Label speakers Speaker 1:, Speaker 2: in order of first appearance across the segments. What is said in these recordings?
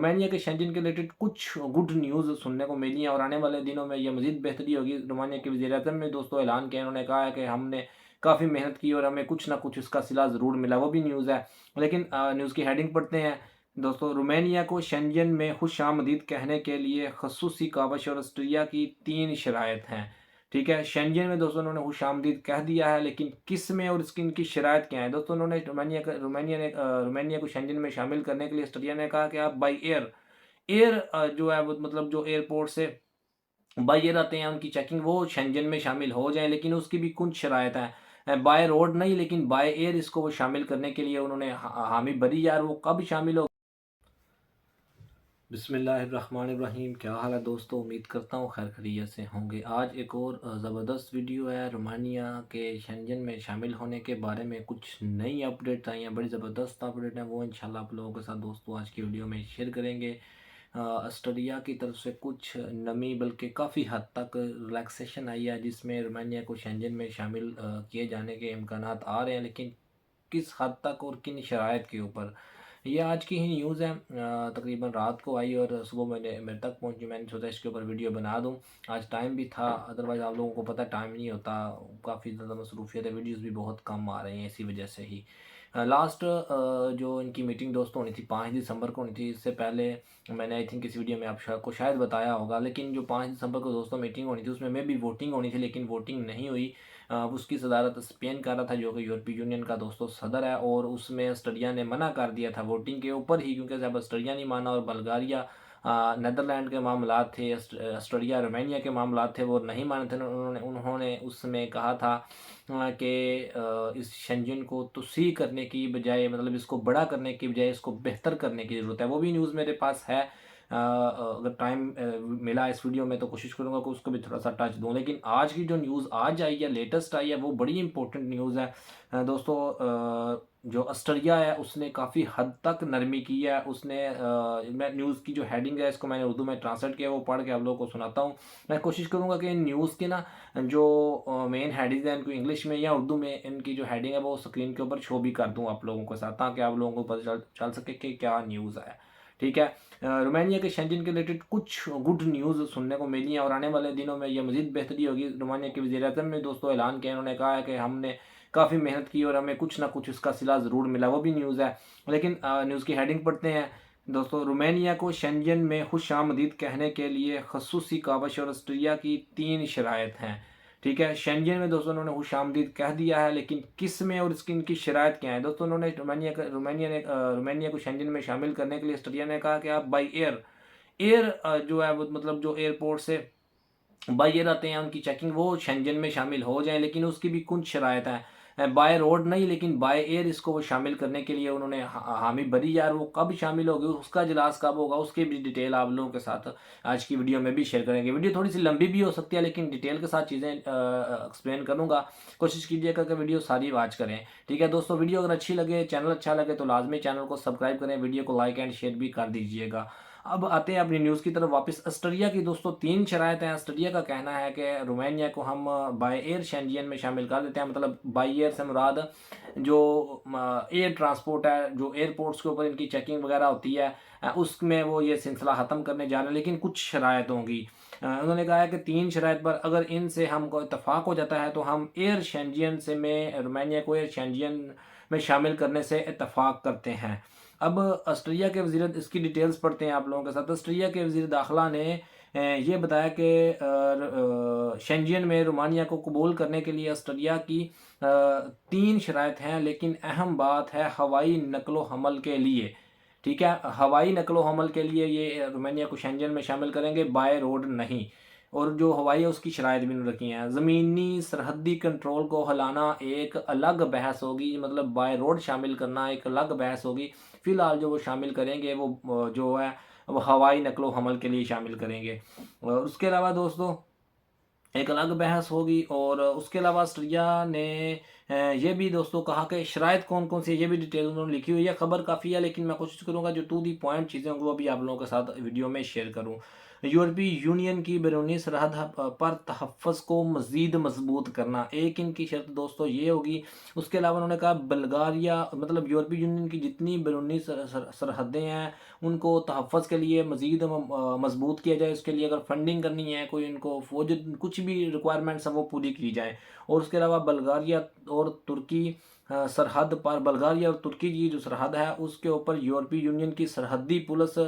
Speaker 1: Romania के Shenzhen के related कुछ गुड न्यूज़ सुनने को मिली हैं और आने वाले दिनों में ये मज़ीद बेहतरी होगी। रोमानिया के वज़ीर-ए-आज़म ने दोस्तों ऐलान किया, उन्होंने कहा है कि हमने काफ़ी मेहनत की और हमें कुछ ना कुछ इसका सिला ज़रूर मिला, वो भी न्यूज़ है। लेकिन न्यूज़ की हेडिंग पढ़ते हैं दोस्तों। रोमानिया को शेंजन में खुशामदीद कहने के लिए खसूसी काबश और ऑस्ट्रिया की 3 शराइत हैं। ठीक है, शेंजन में दोस्तों उन्होंने खुशामदीद कह दिया है, लेकिन किस में और इसकी इनकी शराइत क्या है? दोस्तों उन्होंने रोमानिया को शेंजन में शामिल करने के लिए ऑस्ट्रिया ने कहा कि आप बाय एयर एयर जो है वो मतलब जो एयरपोर्ट से बाय एयर आते हैं उनकी चेकिंग वो शेंजन में शामिल हो जाए, लेकिन उसकी भी कुछ शराइत हैं। बाय रोड नहीं लेकिन बाय एयर इसको वो शामिल करने के लिए उन्होंने हामी भरी। यार वो कब शामिल हो। बिस्मिल्लाहिर्रहमानिर्रहीम। क्या हाल है दोस्तों, उम्मीद करता हूँ खैर खैरियत से होंगे। आज एक और ज़बरदस्त वीडियो है। रोमानिया के शेंजन में शामिल होने के बारे में कुछ नई अपडेट आई हैं, बड़ी ज़बरदस्त अपडेट है, वो इंशाल्लाह आप लोगों के साथ दोस्तों आज की वीडियो में शेयर करेंगे। ऑस्ट्रेलिया की तरफ से कुछ नमी बल्कि काफ़ी हद तक रिलैक्सेशन आई है, जिसमें रोमानिया को शेंजन में शामिल किए जाने के इम्कानात आ रहे हैं, लेकिन किस हद तक और किन शराइत के ऊपर। ये आज की ही न्यूज़ है, तकरीबन रात को आई और सुबह मेरे तक पहुंची। मैंने सोचा इसके ऊपर वीडियो बना दूं। आज टाइम भी था, अदरवाइज़ आप लोगों को पता है टाइम नहीं होता, काफ़ी ज़्यादा मसरूफियत है, वीडियोज़ भी बहुत कम आ रही हैं इसी वजह से ही। लास्ट जो इनकी मीटिंग दोस्तों होनी थी 5 दिसंबर को होनी थी। इससे पहले मैंने आई थिंक इस वीडियो में आपको शायद बताया होगा, लेकिन जो 5 दिसंबर को दोस्तों मीटिंग होनी थी उसमें मे भी वोटिंग होनी थी, लेकिन वोटिंग नहीं हुई। उसकी सदारत स्पेन कर रहा था, जो कि यूरोपीय यूनियन का दोस्तों सदर है, और उसमें ऑस्ट्रेलिया ने मना कर दिया था वोटिंग के ऊपर ही, क्योंकि जब ऑस्ट्रेलिया नहीं माना और बल्गारिया नीदरलैंड के मामला थे, ऑस्ट्रेलिया रोमानिया के मामला थे, वो नहीं माने थे। उन्होंने उन्होंने उसमें कहा था कि इस शेंजन को तोसी करने की बजाय, मतलब इसको बड़ा करने की बजाय इसको बेहतर करने की ज़रूरत है। वो भी न्यूज़ मेरे पास है। अगर टाइम मिला इस वीडियो में तो कोशिश करूँगा कि उसको भी थोड़ा सा टच दूँ। लेकिन आज की जो न्यूज़ आज आई है, लेटेस्ट आई है, वो बड़ी इंपॉर्टेंट न्यूज़ है। दोस्तों जो ऑस्ट्रेलिया है उसने काफ़ी हद तक नरमी की है। उसने मैं न्यूज़ की जो हेडिंग है इसको मैंने उर्दू में ट्रांसलेट किया, वो पढ़ के आप लोगों को सुनाता हूँ। मैं कोशिश करूँगा कि न्यूज़ की ना जो मेन हेडिंग है इनको इंग्लिश में या उर्दू में इनकी जो हेडिंग है वो स्क्रीन के ऊपर शो भी कर दूँ आप लोगों के साथ, ताकि आप लोगों को पता चल सके कि क्या न्यूज़ है। ठीक है, रोमानिया के शेंजन के रिलेटेड कुछ गुड न्यूज़ सुनने को मिली हैं और आने वाले दिनों में ये मज़ीद बेहतरी होगी। रोमानिया के वज़ीर-ए-आज़म ने दोस्तों ऐलान किया, उन्होंने कहा है कि हमने काफ़ी मेहनत की और हमें कुछ ना कुछ इसका सिला ज़रूर मिला, वो भी न्यूज़ है। लेकिन न्यूज़ की हेडिंग पढ़ते हैं दोस्तों। रोमानिया को शेंजन में खुशामदीद कहने के लिए खसूसी काबश और ऑस्ट्रिया की 3 शराइत हैं। ठीक है, शेंजन में दोस्तों उन्होंने खुशामदीद कह दिया है, लेकिन किस में और इसकी इनकी शराइत क्या है? दोस्तों उन्होंने रोमानिया को शेंजन में शामिल करने के लिए ऑस्ट्रेलिया ने कहा कि आप बाय एयर एयर जो है वो मतलब जो एयरपोर्ट से बाय एयर आते हैं उनकी चेकिंग वो शेंजन में शामिल हो जाए, लेकिन उसकी भी कुछ शराइत हैं। बाय रोड नहीं लेकिन बाय एयर इसको वो शामिल करने के लिए उन्होंने हामी भरी। यार वो कब शामिल होगी, उसका इजलास कब होगा, उसकी भी डिटेल आप लोगों के साथ आज की वीडियो में भी शेयर करेंगे। वीडियो थोड़ी सी लंबी भी हो सकती है, लेकिन डिटेल के साथ चीज़ें एक्सप्लेन करूंगा। कोशिश कीजिएगा कि वीडियो सारी वॉच करें। ठीक है दोस्तों, वीडियो अगर अच्छी लगे, चैनल अच्छा लगे तो लाजमी चैनल को सब्सक्राइब करें, वीडियो को लाइक एंड शेयर भी कर दीजिएगा। अब आते हैं अपनी न्यूज़ की तरफ वापस। ऑस्ट्रेलिया की दोस्तों 3 शराइत हैं। ऑस्ट्रेलिया का कहना है कि रोमानिया को हम बाय एयर शेंजियन में शामिल कर देते हैं। मतलब बाय एयर से मुराद जो एयर ट्रांसपोर्ट है, जो एयरपोर्ट्स के ऊपर इनकी चेकिंग वगैरह होती है, उसमें वो ये सिलसिला ख़त्म करने जा रहे हैं, लेकिन कुछ शराइत होंगी। उन्होंने कहा है कि 3 शराइत पर अगर इनसे हमको इतफाक़ हो जाता है तो हम एयर शेंजियन से में रोमानिया को एयर शेंजियन में शामिल करने से इतफाक़ करते हैं। अब ऑस्ट्रेलिया के वज़ीर, इसकी डिटेल्स पढ़ते हैं आप लोगों के साथ। ऑस्ट्रेलिया के वज़ीर दाखिला ने ये बताया कि शेंजियन में रोमानिया को कबूल करने के लिए ऑस्ट्रेलिया की 3 शराइत हैं, लेकिन अहम बात है हवाई नकलो हमल के लिए। ठीक है, हवाई नकलो हमल के लिए ये रोमानिया को शेंजन में शामिल करेंगे, बाय रोड नहीं। और जो हवाई है उसकी शराइत भी रखी हैं। ज़मीनी सरहदी कंट्रोल को हिलाना एक अलग बहस होगी, मतलब बाय रोड शामिल करना एक अलग बहस होगी। फ़िलहाल जो वो शामिल करेंगे वो जो है वो हवाई नकलो हमल के लिए शामिल करेंगे। और उसके अलावा दोस्तों एक अलग बहस होगी। और उसके अलावा ऑस्ट्रेलिया ने ये भी दोस्तों कहा कि शराइत कौन कौन सी है, ये भी डिटेल उन्होंने लिखी हुई है। खबर काफ़ी है, लेकिन मैं कोशिश करूँगा जो टू दी पॉइंट चीज़ें होंगी वो भी आप लोगों के साथ वीडियो में शेयर करूँ। यूरोपीय यूनियन की बैरूनी सरहद पर तहफ़्फ़ुज़ को मज़ीद मजबूत करना एक इनकी शर्त दोस्तों ये होगी। उसके अलावा उन्होंने कहा बल्गारिया मतलब यूरोपीय यूनियन की जितनी बैरूनी सरहदें हैं उनको तहफ़्फ़ुज़ के लिए मज़ीद मजबूत किया जाए। उसके लिए अगर फंडिंग करनी है, कोई इनको फौज कुछ भी रिक्वायरमेंट्स हैं वो पूरी की जाए। और उसके अलावा बल्गारिया और तुर्की सरहद पर बल्गारिया और तुर्की की जो सरहद है उसके ऊपर यूरोपीय यूनियन की सरहदी पुलिस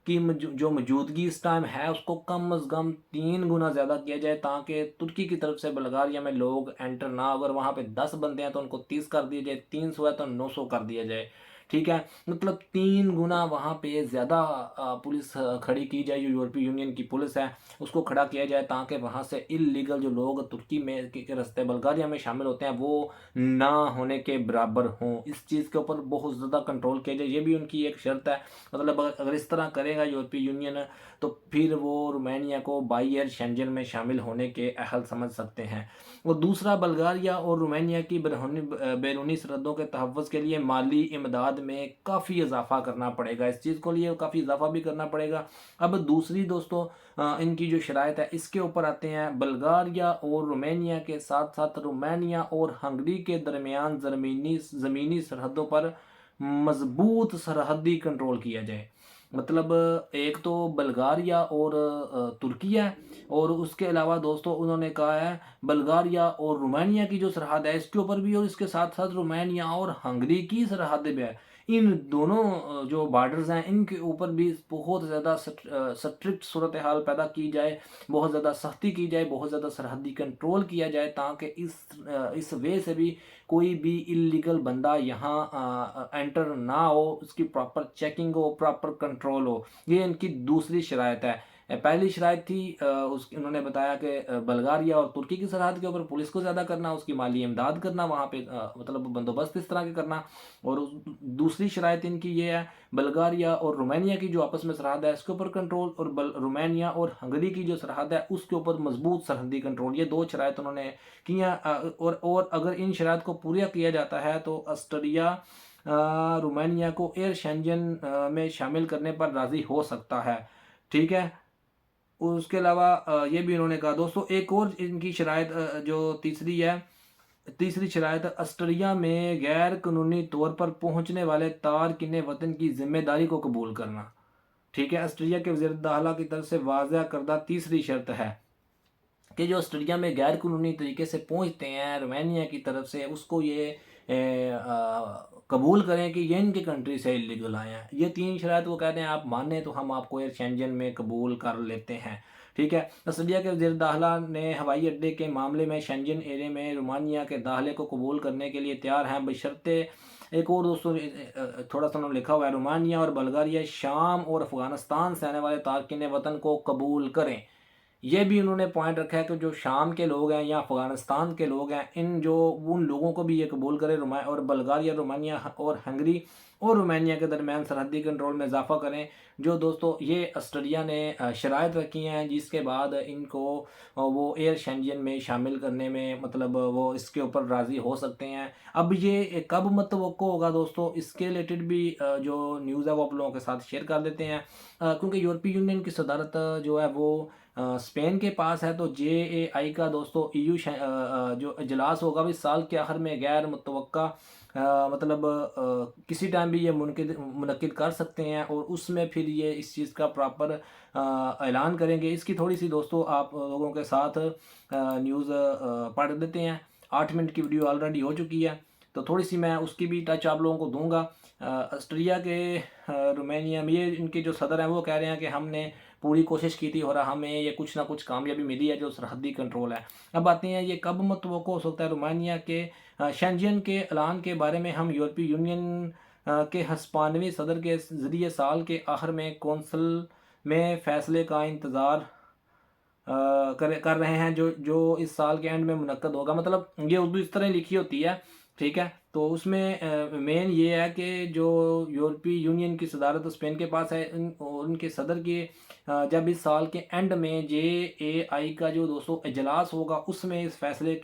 Speaker 1: की जो मौजूदगी इस टाइम है उसको कम अज़ कम 3 गुना ज़्यादा किया जाए, ताकि तुर्की की तरफ से बल्गारिया में लोग एंटर ना, अगर वहाँ पे 10 बंदे हैं तो उनको 30 कर दिया जाए, 300 है तो 900 कर दिया जाए। ठीक है, मतलब 3 गुना वहाँ पे ज़्यादा पुलिस खड़ी की जाए। जो यूरोपीय यूनियन की पुलिस है उसको खड़ा किया जाए, ताकि वहाँ से इल्लीगल जो लोग तुर्की में के रास्ते बल्गारिया में शामिल होते हैं वो ना होने के बराबर हों। इस चीज़ के ऊपर बहुत ज़्यादा कंट्रोल किया जाए, ये भी उनकी एक शर्त है। मतलब अगर इस तरह करेगा यूरोपीय यूनियन तो फिर वो रोमानिया को बाहर शेंजन में शामिल होने के अहल समझ सकते हैं। और दूसरा, बल्गारिया और रोमानिया की बैरूनी सरहदों के तहफ़्फ़ुज़ के लिए माली इमदाद में काफ़ी इजाफा करना पड़ेगा। इस चीज़ को लिए काफ़ी इजाफा भी करना पड़ेगा। अब दूसरी दोस्तों इनकी जो शराइत है इसके ऊपर आते हैं। बल्गारिया और रोमानिया के साथ साथ रोमानिया और हंगरी के दरमियान ज़मीनी सरहदों पर मजबूत सरहदी कंट्रोल किया जाए। मतलब एक तो बल्गारिया और तुर्की है, और उसके अलावा दोस्तों उन्होंने कहा है बल्गारिया और रोमानिया की जो सरहद है इसके ऊपर भी, और इसके साथ साथ रोमानिया और हंगरी की सरहद भी है। इन दोनों जो बॉर्डर्स हैं इनके ऊपर भी बहुत ज़्यादा स्ट्रिक्ट सूरत हाल पैदा की जाए, बहुत ज़्यादा सख्ती की जाए, बहुत ज़्यादा सरहदी कंट्रोल किया जाए, ताकि इस वे से भी कोई भी इलीगल बंदा यहाँ एंटर ना हो, उसकी प्रॉपर चेकिंग हो, प्रॉपर कंट्रोल हो। ये इनकी दूसरी शराइत है। पहली शराइत थी उस उन्होंने बताया कि बल्गारिया और तुर्की की सरहद के ऊपर पुलिस को ज़्यादा करना, उसकी माली इमदाद करना, वहाँ पे मतलब बंदोबस्त इस तरह के करना। और दूसरी शराइत इनकी ये है बल्गारिया और रोमानिया की जो आपस में सरहद है इसके ऊपर कंट्रोल, और रोमानिया और हंगरी की जो सरहद है उसके ऊपर मजबूत सरहदी कंट्रोल। ये दो शराइत उन्होंने किया। और अगर इन शराइत को पूरा किया जाता है तो ऑस्ट्रिया रोमानिया को एयर शेंजन में शामिल करने पर राज़ी हो सकता है। ठीक है, उसके अलावा ये भी उन्होंने कहा दोस्तों, एक और इनकी शराइत जो तीसरी शराइत ऑस्ट्रिया में गैर कानूनी तौर पर पहुंचने वाले तारकिन वतन की जिम्मेदारी को कबूल करना। ठीक है, ऑस्ट्रिया के वज़ीर दाखिला की तरफ से वाज़ा करदा तीसरी शर्त है कि जो ऑस्ट्रेलिया में गैर कानूनी तरीके से पहुंचते हैं रोमानिया की तरफ से, उसको ये कबूल करें कि ये इनके कंट्री से इलीगल आए हैं। ये 3 शराइत वो कहते हैं आप माने तो हम आपको एयर शेंजन में कबूल कर लेते हैं। ठीक है, ऑस्ट्रेलिया के वज़ीर दाखिला ने हवाई अड्डे के मामले में शेंजन एरिया में रोमानिया के दाखिले को कबूल करने के लिए तैयार हैं, बशर्ते एक और दोस्तों थोड़ा सा उन्होंने लिखा हुआ है, रोमानिया और बल्गारिया शाम और अफगानिस्तान से आने वाले तारकिन वतन को कबूल करें। ये भी उन्होंने पॉइंट रखा है कि जो शाम के लोग हैं या अफ़गानिस्तान के लोग हैं, इन जो उन लोगों को भी ये कबूल करें। और बल्गारिया, रोमानिया और हंगरी और रोमानिया के दरमियान सरहदी कंट्रोल में इजाफा करें। जो दोस्तों ये ऑस्ट्रेलिया ने शराइत रखी हैं, जिसके बाद इनको वो एयर शेंजन में शामिल करने में मतलब वो इसके ऊपर राज़ी हो सकते हैं। अब ये कब मुतवक्को होगा दोस्तों, इसके रिलेटेड भी जो न्यूज़ है वो आप लोगों के साथ शेयर कर देते हैं। क्योंकि यूरोपीय यूनियन की सदारत जो है वो स्पेन के पास है, तो JAI का दोस्तों EU जो इजलास होगा भी साल के आखिर में गैर मुतवक्का मतलब किसी टाइम भी ये मुनक्किद कर सकते हैं, और उसमें फिर ये इस चीज़ का प्रॉपर ऐलान करेंगे। इसकी थोड़ी सी दोस्तों आप लोगों के साथ न्यूज़ पढ़ देते हैं। 8 मिनट की वीडियो ऑलरेडी हो चुकी है, तो थोड़ी सी मैं उसकी भी टच आप लोगों को दूंगा। ऑस्ट्रिया के रोमानिया में ये इनके जो सदर हैं वो कह रहे हैं कि हमने पूरी कोशिश की थी और हमें ये कुछ ना कुछ कामयाबी मिली है जो सरहदी कंट्रोल है। अब आते हैं ये कब मुतवक्को हो सकता है रोमानिया के शेंजन के ऐलान के बारे में। हम यूरोपीय यूनियन के हस्पानवी सदर के ज़रिए साल के आखिर में कौंसिल में फ़ैसले का इंतज़ार कर रहे हैं, जो जो इस साल के एंड में मुनक्कद होगा। मतलब ये उर्दू इस तरह लिखी होती है। ठीक है, तो उसमें मेन ये है कि जो यूरोपीय यूनियन की सदारत स्पेन के पास है, उनके सदर के जब इस साल के एंड में JAI का जो दोस्तों इजलास होगा उसमें इस फैसले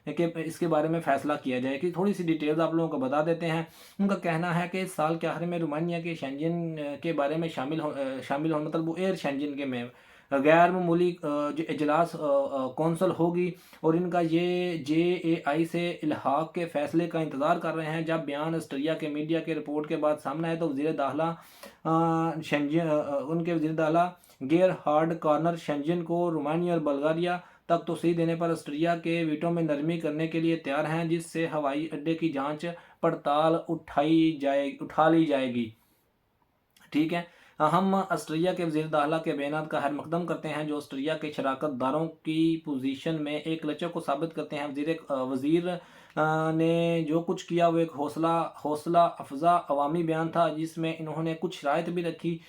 Speaker 1: कि इसके बारे में फ़ैसला किया जाए। कि थोड़ी सी डिटेल्स आप लोगों को बता देते हैं। उनका कहना है कि इस साल के आखिर में रोमानिया के शेंजन के बारे में शामिल हो मतलब वो एयर शेंजन के में गैर मामूली जो इजलास कौंसल होगी और इनका ये JAI से इल्हाक के फैसले का इंतज़ार कर रहे हैं। जब बयान ऑस्ट्रेलिया के मीडिया के रिपोर्ट के बाद सामने आए तो वज़ीर दाखिला उनके वज़ीर दाखिला गेरहार्ड कॉर्नर शेंजन को रोमानिया और बुल्गारिया तक तोसीह देने पर ऑस्ट्रेलिया के वीटो में नरमी करने के लिए तैयार हैं, जिससे हवाई अड्डे की जांच पड़ताल उठा ली जाएगी। ठीक है। हम ऑस्ट्रेलिया के वज़ीर दाखिला के बयान का खैर मकदम करते हैं, जो ऑस्ट्रेलिया के शराकत दारों की पोजीशन में एक लचक को साबित करते हैं। वज़ीर ने जो कुछ किया वो एक हौसला अफजा अवामी बयान था, जिसमें इन्होंने कुछ शराइत भी रखी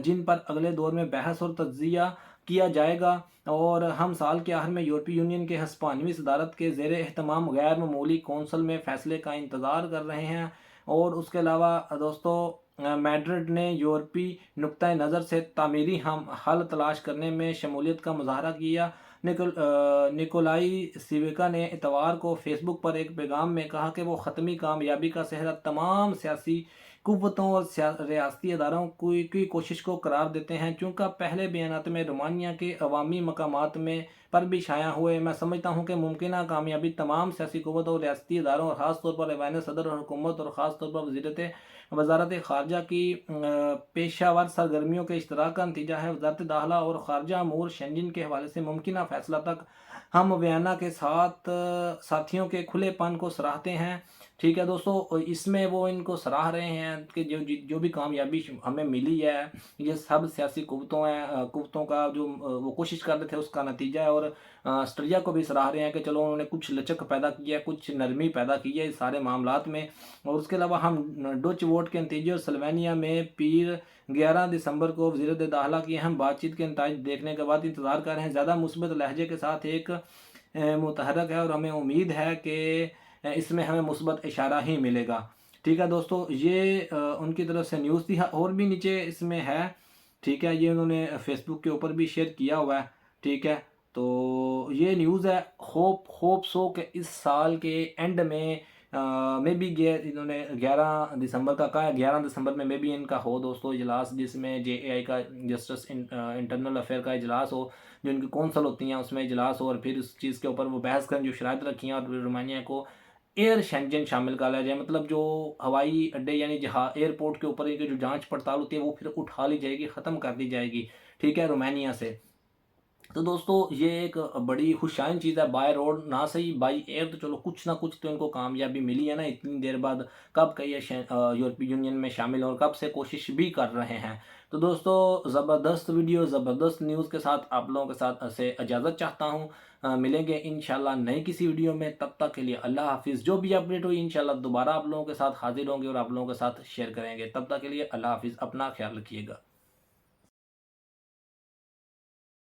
Speaker 1: जिन पर अगले दौर में बहस और तज्जिया किया जाएगा। और हम साल के आखिर में यूरोपीय यूनियन के हिस्पानवी सदारत के ज़ेर एहतमाम गैर मामूली कौंसल में फ़ैसले का इंतज़ार कर रहे हैं। और उसके अलावा दोस्तों मैड्रिड ने यूरोपी नुक्ता नज़र से तामीरी हम हल तलाश करने में शमूलियत का मुजाहरा किया। निकोलाई सिविका ने इतवार को फेसबुक पर एक पैगाम में कहा कि वो ख़त्मी कामयाबी का सेहरा तमाम सियासी कुव्वतों और रियासती अदारों की कोशिश को करार देते हैं। चूँकि पहले बयानात में रोमानिया के अवामी मकामात में पर भी शाया हुए, मैं समझता हूँ कि मुमकिन कामयाबी तमाम सियासी कुव्वत और रियासती इदारों और ख़ास तौर पर ऐवान सदर और हुकूमत और ख़ास तौर पर वजारत ख़ारजा की पेशावर सरगर्मियों के इश्तराक का नतीजा है। वजारत दाखिला और ख़ारजा अमूर शेंजन के हवाले से मुमकिन फ़ैसला तक हम बयाना के साथ साथियों के खुलेपन को सराहते हैं। ठीक है दोस्तों, इसमें वो इनको सराह रहे हैं कि जो भी कामयाबी हमें मिली है, ये सब सियासी कुव्वतों का जो वो कोशिश कर रहे थे उसका नतीजा है। और ऑस्ट्रेलिया को भी सराह रहे हैं कि चलो उन्होंने कुछ लचक पैदा की है, कुछ नरमी पैदा की है इस सारे मामलात में। और उसके अलावा हम डच वोट के नतीजे और स्लोवेनिया में पीर 11 दिसंबर को वज़ीर दाखिला की अहम बातचीत के नतीजे देखने के बाद इंतज़ार कर रहे हैं। ज़्यादा मुस्बत लहजे के साथ एक मुतहरक है और हमें उम्मीद है कि इसमें हमें मुस्बत इशारा ही मिलेगा। ठीक है दोस्तों, ये उनकी तरफ से न्यूज़ थी। और भी नीचे इसमें है, ठीक है, ये उन्होंने फेसबुक के ऊपर भी शेयर किया हुआ है। ठीक है, तो ये न्यूज़ है। होप सो कि इस साल के एंड में मे बी इन्होंने 11 दिसंबर का कहा है, 11 दिसंबर में मे बी इनका हो दोस्तों इजलास, जिसमें JAI का जस्टिस इंटरनल अफेयर का इजलास हो, जो इनकी कौंसल होती हैं उसमें इजलास हो, और फिर उस चीज़ के ऊपर वो बहस करें जो शराइत रखी हैं और रोमानिया को एयर शेंजन शामिल कर लिया जाए। मतलब जो हवाई अड्डे यानी जहाँ एयरपोर्ट के ऊपर की जो जांच पड़ताल होती है वो फिर उठा ली जाएगी, ख़त्म कर दी जाएगी। ठीक है, रोमानिया से। तो दोस्तों ये एक बड़ी खुशाइन चीज़ है। बाय रोड ना सही, बाई एयर तो चलो कुछ ना कुछ तो इनको कामयाबी मिली है ना इतनी देर बाद। कब का ये यूरोपीय यूनियन में शामिल और कब से कोशिश भी कर रहे हैं। तो दोस्तों ज़बरदस्त वीडियो, ज़बरदस्त न्यूज़ के साथ आप लोगों के साथ से इजाज़त चाहता हूँ। मिलेंगे इंशाल्लाह नई किसी वीडियो में, तब तक के लिए अल्लाह हाफिज़। जो भी अपडेट हुई इंशाल्लाह दोबारा आप लोगों के साथ हाजिर होंगे और आप लोगों के साथ शेयर करेंगे। तब तक के लिए अल्लाह हाफिज़, अपना ख्याल रखिएगा।